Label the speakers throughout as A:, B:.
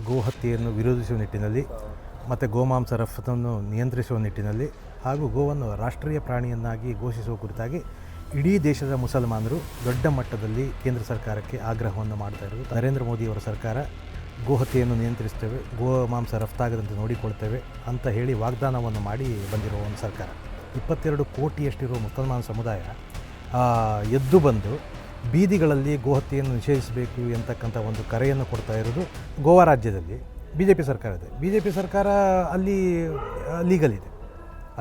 A: ಗೋಹತ್ಯೆಯನ್ನು ವಿರೋಧಿಸುವ ನಿಟ್ಟಿನಲ್ಲಿ ಮತ್ತು ಗೋಮಾಂಸ ರಫ್ತನ್ನು ನಿಯಂತ್ರಿಸುವ ನಿಟ್ಟಿನಲ್ಲಿ ಹಾಗೂ ಗೋವನ್ನು ರಾಷ್ಟ್ರೀಯ ಪ್ರಾಣಿಯನ್ನಾಗಿ ಘೋಷಿಸುವ ಕುರಿತಾಗಿ ಇಡೀ ದೇಶದ ಮುಸಲ್ಮಾನರು ದೊಡ್ಡ ಮಟ್ಟದಲ್ಲಿ ಕೇಂದ್ರ ಸರ್ಕಾರಕ್ಕೆ ಆಗ್ರಹವನ್ನು ಮಾಡ್ತಾ ಇರೋದು. ನರೇಂದ್ರ ಮೋದಿಯವರ ಸರ್ಕಾರ ಗೋಹತ್ಯೆಯನ್ನು ನಿಯಂತ್ರಿಸ್ತೇವೆ, ಗೋಮಾಂಸ ರಫ್ತಾಗದಂತೆ ನೋಡಿಕೊಳ್ತೇವೆ ಅಂತ ಹೇಳಿ ವಾಗ್ದಾನವನ್ನು ಮಾಡಿ ಬಂದಿರುವ ಒಂದು ಸರ್ಕಾರ. 22 ಕೋಟಿಯಷ್ಟಿರುವ ಮುಸಲ್ಮಾನ ಸಮುದಾಯ ಎದ್ದು ಬಂದು ಬೀದಿಗಳಲ್ಲಿ ಗೋಹತ್ಯೆಯನ್ನು ನಿಷೇಧಿಸಬೇಕು ಎಂತಕ್ಕಂಥ ಒಂದು ಕರೆಯನ್ನು ಕೊಡ್ತಾ ಇರೋದು ಗೋವಾ ರಾಜ್ಯದಲ್ಲಿ ಬಿ ಜೆ ಪಿ ಸರ್ಕಾರ ಇದೆ. ಬಿ ಜೆ ಪಿ ಸರ್ಕಾರ ಅಲ್ಲಿ ಲೀಗಲ್ ಇದೆ,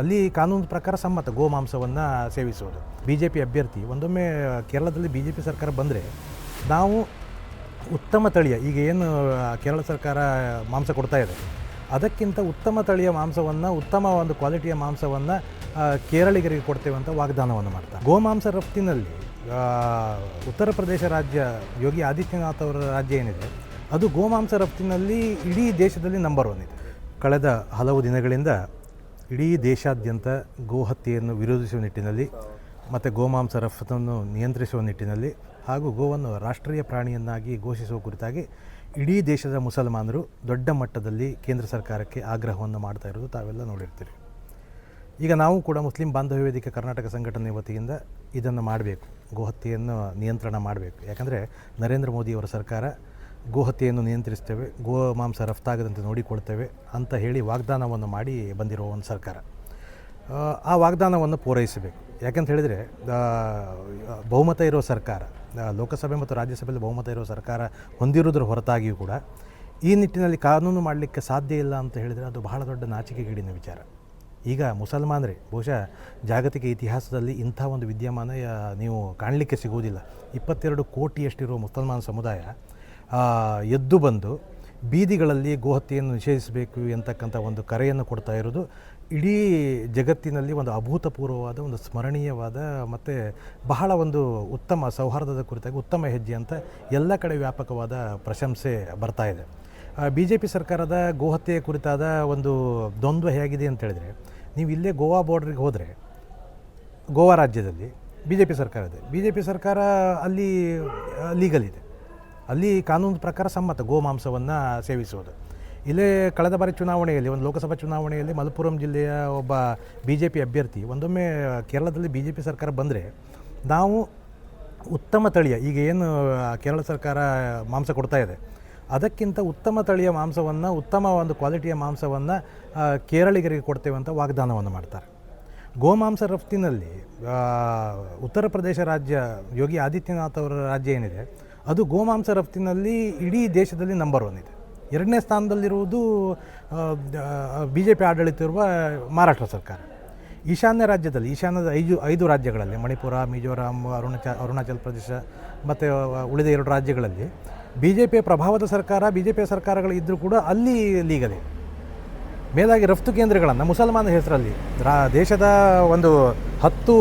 A: ಅಲ್ಲಿ ಕಾನೂನು ಪ್ರಕಾರ ಸಮ್ಮತ ಗೋಮಾಂಸವನ್ನು ಸೇವಿಸೋದು. ಬಿ ಜೆ ಪಿ ಅಭ್ಯರ್ಥಿ ಒಂದೊಮ್ಮೆ ಕೇರಳದಲ್ಲಿ ಬಿ ಜೆ ಪಿ ಸರ್ಕಾರ ಬಂದರೆ ನಾವು ಉತ್ತಮ ತಳಿಯ, ಈಗ ಏನು ಕೇರಳ ಸರ್ಕಾರ ಮಾಂಸ ಕೊಡ್ತಾ ಇದೆ ಅದಕ್ಕಿಂತ ಉತ್ತಮ ತಳಿಯ ಮಾಂಸವನ್ನು, ಉತ್ತಮ ಒಂದು ಕ್ವಾಲಿಟಿಯ ಮಾಂಸವನ್ನು ಕೇರಳಿಗರಿಗೆ ಕೊಡ್ತೇವೆ ಅಂತ ವಾಗ್ದಾನವನ್ನು ಮಾಡ್ತಾರೆ. ಗೋಮಾಂಸ ರಫ್ತಿನಲ್ಲಿ ಉತ್ತರ ಪ್ರದೇಶ ರಾಜ್ಯ, ಯೋಗಿ ಆದಿತ್ಯನಾಥ್ ಅವರ ರಾಜ್ಯ ಏನಿದೆ ಅದು ಗೋಮಾಂಸ ರಫ್ತಿನಲ್ಲಿ ಇಡೀ ದೇಶದಲ್ಲಿ ನಂಬರ್ 1 ಇದೆ. ಕಳೆದ ಹಲವು ದಿನಗಳಿಂದ ಇಡೀ ದೇಶಾದ್ಯಂತ ಗೋಹತ್ಯೆಯನ್ನು ವಿರೋಧಿಸುವ ನಿಟ್ಟಿನಲ್ಲಿ ಮತ್ತು ಗೋಮಾಂಸ ರಫ್ತನ್ನು ನಿಯಂತ್ರಿಸುವ ನಿಟ್ಟಿನಲ್ಲಿ ಹಾಗೂ ಗೋವನ್ನು ರಾಷ್ಟ್ರೀಯ ಪ್ರಾಣಿಯನ್ನಾಗಿ ಘೋಷಿಸುವ ಕುರಿತಾಗಿ ಇಡೀ ದೇಶದ ಮುಸಲ್ಮಾನರು ದೊಡ್ಡ ಮಟ್ಟದಲ್ಲಿ ಕೇಂದ್ರ ಸರ್ಕಾರಕ್ಕೆ ಆಗ್ರಹವನ್ನು ಮಾಡ್ತಾ ಇರೋದು ತಾವೆಲ್ಲ ನೋಡಿರ್ತೀರಿ. ಈಗ ನಾವು ಕೂಡ ಮುಸ್ಲಿಂ ಬಾಂಧವ್ಯ ವೇದಿಕೆ ಕರ್ನಾಟಕ ಸಂಘಟನೆ ವತಿಯಿಂದ ಇದನ್ನು ಮಾಡಬೇಕು, ಗೋಹತ್ಯೆಯನ್ನು ನಿಯಂತ್ರಣ ಮಾಡಬೇಕು. ಯಾಕಂದರೆ ನರೇಂದ್ರ ಮೋದಿಯವರ ಸರ್ಕಾರ ಗೋಹತ್ಯೆಯನ್ನು ನಿಯಂತ್ರಿಸ್ತೇವೆ, ಗೋಮಾಂಸ ರಫ್ತಾಗದಂತೆ ನೋಡಿಕೊಳ್ತೇವೆ ಅಂತ ಹೇಳಿ ವಾಗ್ದಾನವನ್ನು ಮಾಡಿ ಬಂದಿರುವ ಒಂದು ಸರ್ಕಾರ. ಆ ವಾಗ್ದಾನವನ್ನು ಪೂರೈಸಬೇಕು. ಯಾಕಂತ ಹೇಳಿದರೆ ಬಹುಮತ ಇರೋ ಸರ್ಕಾರ, ಲೋಕಸಭೆ ಮತ್ತು ರಾಜ್ಯಸಭೆಯಲ್ಲಿ ಬಹುಮತ ಇರೋ ಸರ್ಕಾರ ಹೊಂದಿರುವುದರ ಹೊರತಾಗಿಯೂ ಕೂಡ ಈ ನಿಟ್ಟಿನಲ್ಲಿ ಕಾನೂನು ಮಾಡಲಿಕ್ಕೆ ಸಾಧ್ಯ ಇಲ್ಲ ಅಂತ ಹೇಳಿದರೆ ಅದು ಬಹಳ ದೊಡ್ಡ ನಾಚಿಕೆಗೇಡಿನ ವಿಚಾರ. ಈಗ ಮುಸಲ್ಮಾನರೇ ಬಹುಶಃ ಜಾಗತಿಕ ಇತಿಹಾಸದಲ್ಲಿ ಇಂಥ ಒಂದು ವಿದ್ಯಮಾನ ನೀವು ಕಾಣಲಿಕ್ಕೆ ಸಿಗುವುದಿಲ್ಲ. 22 ಕೋಟಿಯಷ್ಟಿರುವ ಮುಸಲ್ಮಾನ ಸಮುದಾಯ ಎದ್ದು ಬಂದು ಬೀದಿಗಳಲ್ಲಿ ಗೋಹತ್ಯೆಯನ್ನು ನಿಷೇಧಿಸಬೇಕು ಎಂತಕ್ಕಂಥ ಒಂದು ಕರೆಯನ್ನು ಕೊಡ್ತಾ ಇರೋದು ಇಡೀ ಜಗತ್ತಿನಲ್ಲಿ ಒಂದು ಅಭೂತಪೂರ್ವವಾದ, ಒಂದು ಸ್ಮರಣೀಯವಾದ ಮತ್ತು ಬಹಳ ಒಂದು ಉತ್ತಮ ಸೌಹಾರ್ದದ ಕುರಿತಾಗಿ ಉತ್ತಮ ಹೆಜ್ಜೆ ಅಂತ ಎಲ್ಲ ಕಡೆ ವ್ಯಾಪಕವಾದ ಪ್ರಶಂಸೆ ಬರ್ತಾ ಇದೆ. ಬಿ ಜೆ ಪಿ ಸರ್ಕಾರದ ಗೋಹತ್ಯೆ ಕುರಿತಾದ ಒಂದು ದ್ವಂದ್ವ ಹೇಗಿದೆ ಅಂತೇಳಿದರೆ, ನೀವು ಇಲ್ಲೇ ಗೋವಾ ಬಾರ್ಡ್ರಿಗೆ ಹೋದರೆ ಗೋವಾ ರಾಜ್ಯದಲ್ಲಿ ಬಿ ಜೆ ಪಿ ಸರ್ಕಾರ ಇದೆ. ಬಿ ಜೆ ಪಿ ಸರ್ಕಾರ ಅಲ್ಲಿ ಲೀಗಲ್ ಇದೆ, ಅಲ್ಲಿ ಕಾನೂನು ಪ್ರಕಾರ ಸಮ್ಮತ ಗೋಮಾಂಸವನ್ನು ಸೇವಿಸೋದು. ಇಲ್ಲೇ ಕಳೆದ ಬಾರಿ ಚುನಾವಣೆಯಲ್ಲಿ, ಒಂದು ಲೋಕಸಭಾ ಚುನಾವಣೆಯಲ್ಲಿ ಮಲಪ್ಪುರಂ ಜಿಲ್ಲೆಯ ಒಬ್ಬ ಬಿ ಜೆ ಪಿ ಅಭ್ಯರ್ಥಿ ಒಂದೊಮ್ಮೆ ಕೇರಳದಲ್ಲಿ ಬಿ ಜೆ ಪಿ ಸರ್ಕಾರ ಬಂದರೆ ನಾವು ಉತ್ತಮ ತಳಿಯ, ಈಗ ಏನು ಕೇರಳ ಸರ್ಕಾರ ಮಾಂಸ ಕೊಡ್ತಾ ಇದೆ ಅದಕ್ಕಿಂತ ಉತ್ತಮ ತಳಿಯ ಮಾಂಸವನ್ನು, ಉತ್ತಮ ಒಂದು ಕ್ವಾಲಿಟಿಯ ಮಾಂಸವನ್ನು ಕೇರಳಿಗರಿಗೆ ಕೊಡ್ತೇವೆ ಅಂತ ವಾಗ್ದಾನವನ್ನು ಮಾಡ್ತಾರೆ. ಗೋಮಾಂಸ ರಫ್ತಿನಲ್ಲಿ ಉತ್ತರ ಪ್ರದೇಶ ರಾಜ್ಯ, ಯೋಗಿ ಆದಿತ್ಯನಾಥ್ ಅವರ ರಾಜ್ಯ ಏನಿದೆ ಅದು ಗೋಮಾಂಸ ರಫ್ತಿನಲ್ಲಿ ಇಡೀ ದೇಶದಲ್ಲಿ ನಂಬರ್ 1 ಇದೆ. 2ನೇ ಸ್ಥಾನದಲ್ಲಿರುವುದು ಬಿ ಜೆ ಪಿ ಆಡಳಿತ ಇರುವ ಮಹಾರಾಷ್ಟ್ರ ಸರ್ಕಾರ. ಈಶಾನ್ಯ ರಾಜ್ಯದಲ್ಲಿ, ಈಶಾನ್ಯದ 5 ರಾಜ್ಯಗಳಲ್ಲಿ, ಮಣಿಪುರ, ಮಿಜೋರಾಂ, ಅರುಣಾಚಲ ಪ್ರದೇಶ ಮತ್ತು ಉಳಿದ 2 ರಾಜ್ಯಗಳಲ್ಲಿ ಬಿ ಜೆ ಪಿಯ ಪ್ರಭಾವದ ಸರ್ಕಾರ, ಬಿ ಜೆ ಪಿಯ ಸರ್ಕಾರಗಳು ಇದ್ದರೂ ಕೂಡ ಅಲ್ಲಿ ಲೀಗಲ್. ಮೇಲಾಗಿ ರಫ್ತು ಕೇಂದ್ರಗಳನ್ನು ಮುಸಲ್ಮಾನ ಹೆಸರಲ್ಲಿ ದೇಶದ ಒಂದು 10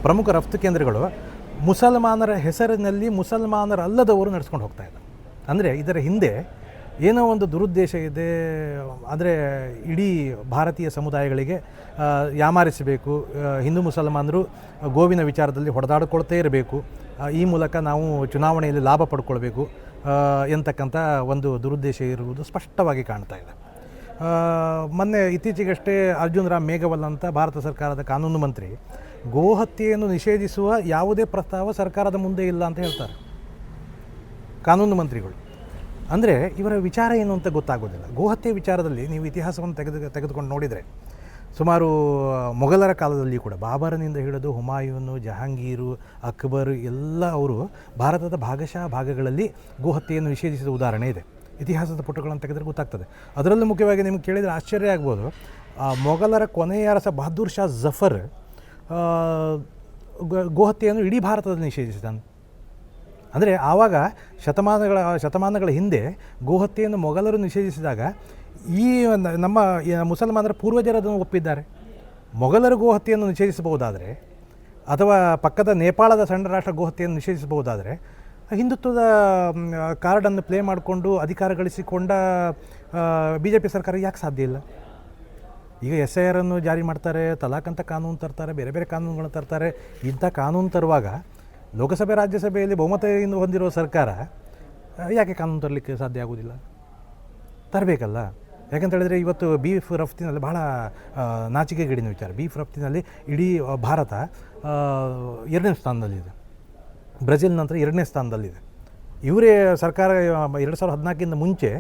A: ಪ್ರಮುಖ ರಫ್ತು ಕೇಂದ್ರಗಳು ಮುಸಲ್ಮಾನರ ಹೆಸರಿನಲ್ಲಿ ಮುಸಲ್ಮಾನರಲ್ಲದವರು ನಡೆಸ್ಕೊಂಡು ಹೋಗ್ತಾ ಇದ್ದಾರೆ. ಅಂದರೆ ಇದರ ಹಿಂದೆ ಏನೋ ಒಂದು ದುರುದ್ದೇಶ ಇದೆ. ಅಂದರೆ ಇಡೀ ಭಾರತೀಯ ಸಮುದಾಯಗಳಿಗೆ ಯಾಮಾರಿಸಬೇಕು, ಹಿಂದೂ ಮುಸಲ್ಮಾನರು ಗೋವಿನ ವಿಚಾರದಲ್ಲಿ ಹೊಡೆದಾಡಿಕೊಳ್ತೇ ಇರಬೇಕು, ಈ ಮೂಲಕ ನಾವು ಚುನಾವಣೆಯಲ್ಲಿ ಲಾಭ ಪಡ್ಕೊಳ್ಬೇಕು ಎಂತಕ್ಕಂಥ ಒಂದು ದುರುದ್ದೇಶ ಇರುವುದು ಸ್ಪಷ್ಟವಾಗಿ ಕಾಣ್ತಾ ಇದೆ. ಮೊನ್ನೆ ಇತ್ತೀಚೆಗಷ್ಟೇ ಅರ್ಜುನ್ ರಾಮ್ ಮೇಘವಾಲ್ ಅಂತ ಭಾರತ ಸರ್ಕಾರದ ಕಾನೂನು ಮಂತ್ರಿ ಗೋಹತ್ಯೆಯನ್ನು ನಿಷೇಧಿಸುವ ಯಾವುದೇ ಪ್ರಸ್ತಾವ ಸರ್ಕಾರದ ಮುಂದೆ ಇಲ್ಲ ಅಂತ ಹೇಳ್ತಾರೆ ಕಾನೂನು ಮಂತ್ರಿಗಳು. ಅಂದರೆ ಇವರ ವಿಚಾರ ಏನು ಅಂತ ಗೊತ್ತಾಗೋದಿಲ್ಲ. ಗೋಹತ್ಯೆ ವಿಚಾರದಲ್ಲಿ ನೀವು ಇತಿಹಾಸವನ್ನು ತೆಗೆದುಕೊಂಡು ನೋಡಿದರೆ ಸುಮಾರು ಮೊಘಲರ ಕಾಲದಲ್ಲಿ ಕೂಡ ಬಾಬರನಿಂದ ಹಿಡಿದು ಹುಮಾಯೂನು, ಜಹಾಂಗೀರು, ಅಕ್ಬರ್ ಎಲ್ಲ ಅವರು ಭಾರತದ ಭಾಗಶಃ ಭಾಗಗಳಲ್ಲಿ ಗೋಹತ್ಯೆಯನ್ನು ನಿಷೇಧಿಸಿದ ಉದಾಹರಣೆ ಇದೆ. ಇತಿಹಾಸದ ಪುಟಗಳನ್ನು ತೆಗೆದರೆ ಗೊತ್ತಾಗ್ತದೆ. ಅದರಲ್ಲೂ ಮುಖ್ಯವಾಗಿ ನಿಮಗೆ ಕೇಳಿದರೆ ಆಶ್ಚರ್ಯ ಆಗ್ಬೋದು, ಮೊಘಲರ ಕೊನೆಯ ಅರಸ ಬಹದ್ದೂರ್ ಶಾ ಜಫರ್ ಗೋಹತ್ಯೆಯನ್ನು ಇಡೀ ಭಾರತದಲ್ಲಿ ನಿಷೇಧಿಸಿದ್ದಾನೆ. ಅಂದರೆ ಆವಾಗ ಶತಮಾನಗಳ ಹಿಂದೆ ಗೋಹತ್ಯೆಯನ್ನು ಮೊಘಲರು ನಿಷೇಧಿಸಿದಾಗ ಈ ನಮ್ಮ ಮುಸಲ್ಮಾನರ ಪೂರ್ವಜರು ಅದನ್ನು ಒಪ್ಪಿದ್ದಾರೆ. ಮೊಘಲರು ಗೋಹತ್ಯೆಯನ್ನು ನಿಷೇಧಿಸಬಹುದಾದರೆ ಅಥವಾ ಪಕ್ಕದ ನೇಪಾಳದ ಸಣ್ಣ ರಾಷ್ಟ್ರ ಗೋಹತ್ಯೆಯನ್ನು ನಿಷೇಧಿಸಬಹುದಾದರೆ ಹಿಂದುತ್ವದ ಕಾರ್ಡನ್ನು ಪ್ಲೇ ಮಾಡಿಕೊಂಡು ಅಧಿಕಾರ ಗಳಿಸಿಕೊಂಡ ಬಿ ಜೆ ಪಿ ಸರ್ಕಾರ ಯಾಕೆ ಸಾಧ್ಯ ಇಲ್ಲ? ಈಗ SIR ಅನ್ನು ಜಾರಿ ಮಾಡ್ತಾರೆ, ತಲಾಕ್ ಅಂತ ಕಾನೂನು ತರ್ತಾರೆ, ಬೇರೆ ಬೇರೆ ಕಾನೂನುಗಳನ್ನು ತರ್ತಾರೆ. ಇಂಥ ಕಾನೂನು ತರುವಾಗ ಲೋಕಸಭೆ ರಾಜ್ಯಸಭೆಯಲ್ಲಿ ಬಹುಮತ ಹೊಂದಿರುವ ಸರ್ಕಾರ ಯಾಕೆ ಕಾನೂನು ತರಲಿಕ್ಕೆ ಸಾಧ್ಯ ಆಗೋದಿಲ್ಲ? ತರಬೇಕಲ್ಲ. ಯಾಕಂತ ಹೇಳಿದ್ರೆ ಇವತ್ತು ಬೀಫ್ ರಫ್ತಿನಲ್ಲಿ ಭಾಳ ನಾಚಿಕೆಗೇಡಿನ ವಿಚಾರ. ಬೀಫ್ ರಫ್ತಿನಲ್ಲಿ ಇಡೀ ಭಾರತ 2ನೇ ಸ್ಥಾನದಲ್ಲಿದೆ. ಬ್ರೆಜಿಲ್ ನಂತರ 2ನೇ ಸ್ಥಾನದಲ್ಲಿದೆ. ಇವರೇ ಸರ್ಕಾರ 2014 ಮುಂಚೆ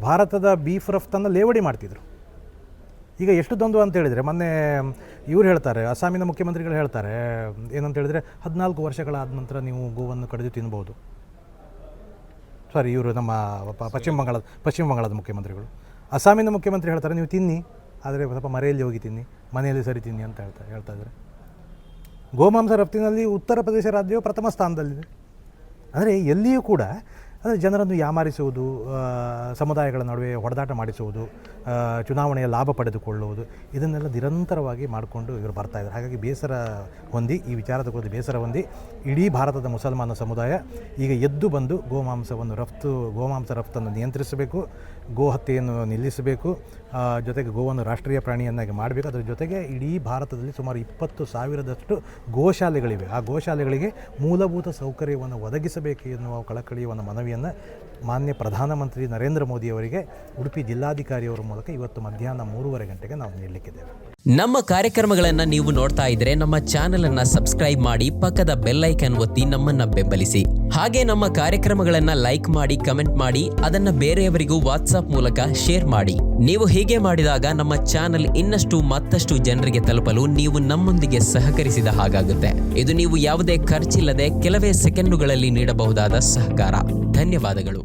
A: ಭಾರತದ ಬೀಫ್ ರಫ್ತನ್ನು ಲೇವಡಿ ಮಾಡ್ತಿದ್ರು. ಈಗ ಎಷ್ಟು ದ್ವಂದ್ವ ಅಂತ ಹೇಳಿದರೆ, ಮೊನ್ನೆ ಇವ್ರು ಹೇಳ್ತಾರೆ, ಅಸ್ಸಾಮಿನ ಮುಖ್ಯಮಂತ್ರಿಗಳು ಹೇಳ್ತಾರೆ ಏನಂತ ಹೇಳಿದರೆ 14 ವರ್ಷಗಳಾದ ನಂತರ ನೀವು ಗೋವನ್ನು ಕಡಿದು ತಿನ್ಬೋದು. ಸಾರಿ, ಇವರು ನಮ್ಮ ಪಶ್ಚಿಮ ಬಂಗಾಳದ ಮುಖ್ಯಮಂತ್ರಿಗಳು. ಅಸ್ಸಾಮಿನ ಮುಖ್ಯಮಂತ್ರಿ ಹೇಳ್ತಾರೆ ನೀವು ತಿನ್ನಿ, ಆದರೆ ಸ್ವಲ್ಪ ಮರೆಯಲ್ಲಿ ಹೋಗಿ ತಿನ್ನಿ, ಮನೆಯಲ್ಲಿ ಸರಿ ತಿನ್ನಿ ಅಂತ ಹೇಳ್ತಾ ಇದ್ದಾರೆ. ಗೋಮಾಂಸ ರಫ್ತಿನಲ್ಲಿ ಉತ್ತರ ಪ್ರದೇಶ ರಾಜ್ಯವು ಪ್ರಥಮ ಸ್ಥಾನದಲ್ಲಿದೆ. ಅಂದರೆ ಎಲ್ಲಿಯೂ ಕೂಡ ಅಂದರೆ ಜನರನ್ನು ಯಾಮಾರಿಸುವುದು, ಸಮುದಾಯಗಳ ನಡುವೆ ಹೊಡೆದಾಟ ಮಾಡಿಸುವುದು, ಚುನಾವಣೆಯ ಲಾಭ ಪಡೆದುಕೊಳ್ಳುವುದು, ಇದನ್ನೆಲ್ಲ ನಿರಂತರವಾಗಿ ಮಾಡಿಕೊಂಡು ಇವರು ಬರ್ತಾಯಿದ್ದಾರೆ. ಹಾಗಾಗಿ ಬೇಸರ ಹೊಂದಿ, ಈ ವಿಚಾರದ ಕುರಿತು ಬೇಸರ ಹೊಂದಿ ಇಡೀ ಭಾರತದ ಮುಸಲ್ಮಾನ ಸಮುದಾಯ ಈಗ ಎದ್ದು ಬಂದು ಗೋಮಾಂಸ ರಫ್ತನ್ನು ನಿಯಂತ್ರಿಸಬೇಕು, ಗೋ ಹತ್ಯೆಯನ್ನು ನಿಲ್ಲಿಸಬೇಕು, ಜೊತೆಗೆ ಗೋವನ್ನು ರಾಷ್ಟ್ರೀಯ ಪ್ರಾಣಿಯನ್ನಾಗಿ ಮಾಡಬೇಕು. ಅದರ ಜೊತೆಗೆ ಇಡೀ ಭಾರತದಲ್ಲಿ ಸುಮಾರು 20,000ದಷ್ಟು ಗೋಶಾಲೆಗಳಿವೆ. ಆ ಗೋಶಾಲೆಗಳಿಗೆ ಮೂಲಭೂತ ಸೌಕರ್ಯವನ್ನು ಒದಗಿಸಬೇಕು ಎನ್ನುವ ಕಳಕಳಿಯ ಒಂದು ಮನವಿಯನ್ನು ಮಾನ್ಯ ಪ್ರಧಾನಮಂತ್ರಿ ನರೇಂದ್ರ ಮೋದಿಯವರಿಗೆ ಉಡುಪಿ ಜಿಲ್ಲಾಧಿಕಾರಿಯವರ ಮೂಲಕ ಇವತ್ತು ಮಧ್ಯಾಹ್ನ 3:30 ಗಂಟೆಗೆ ನಾವು ನೀಡಲಿಕ್ಕಿದ್ದೇವೆ.
B: ನಮ್ಮ ಕಾರ್ಯಕ್ರಮಗಳನ್ನು ನೀವು ನೋಡ್ತಾ ಇದ್ರೆ ನಮ್ಮ ಚಾನೆಲ್ ಅನ್ನ ಸಬ್ಸ್ಕ್ರೈಬ್ ಮಾಡಿ, ಪಕ್ಕದ ಬೆಲ್ ಐಕಾನ್ ಒತ್ತಿ ನಮ್ಮನ್ನ ಬೆಂಬಲಿಸಿ. ಹಾಗೆ ನಮ್ಮ ಕಾರ್ಯಕ್ರಮಗಳನ್ನ ಲೈಕ್ ಮಾಡಿ, ಕಮೆಂಟ್ ಮಾಡಿ, ಅದನ್ನ ಬೇರೆಯವರಿಗೂ ವಾಟ್ಸ್ಆಪ್ ಮೂಲಕ ಶೇರ್ ಮಾಡಿ. ನೀವು ಹೀಗೆ ಮಾಡಿದಾಗ ನಮ್ಮ ಚಾನೆಲ್ ಮತ್ತಷ್ಟು ಜನರಿಗೆ ತಲುಪಲು ನೀವು ನಮ್ಮೊಂದಿಗೆ ಸಹಕರಿಸಿದ ಹಾಗಾಗುತ್ತೆ. ಇದು ನೀವು ಯಾವುದೇ ಖರ್ಚಿಲ್ಲದೆ ಕೆಲವೇ ಸೆಕೆಂಡುಗಳಲ್ಲಿ ನೀಡಬಹುದಾದ ಸಹಕಾರ. ಧನ್ಯವಾದಗಳು.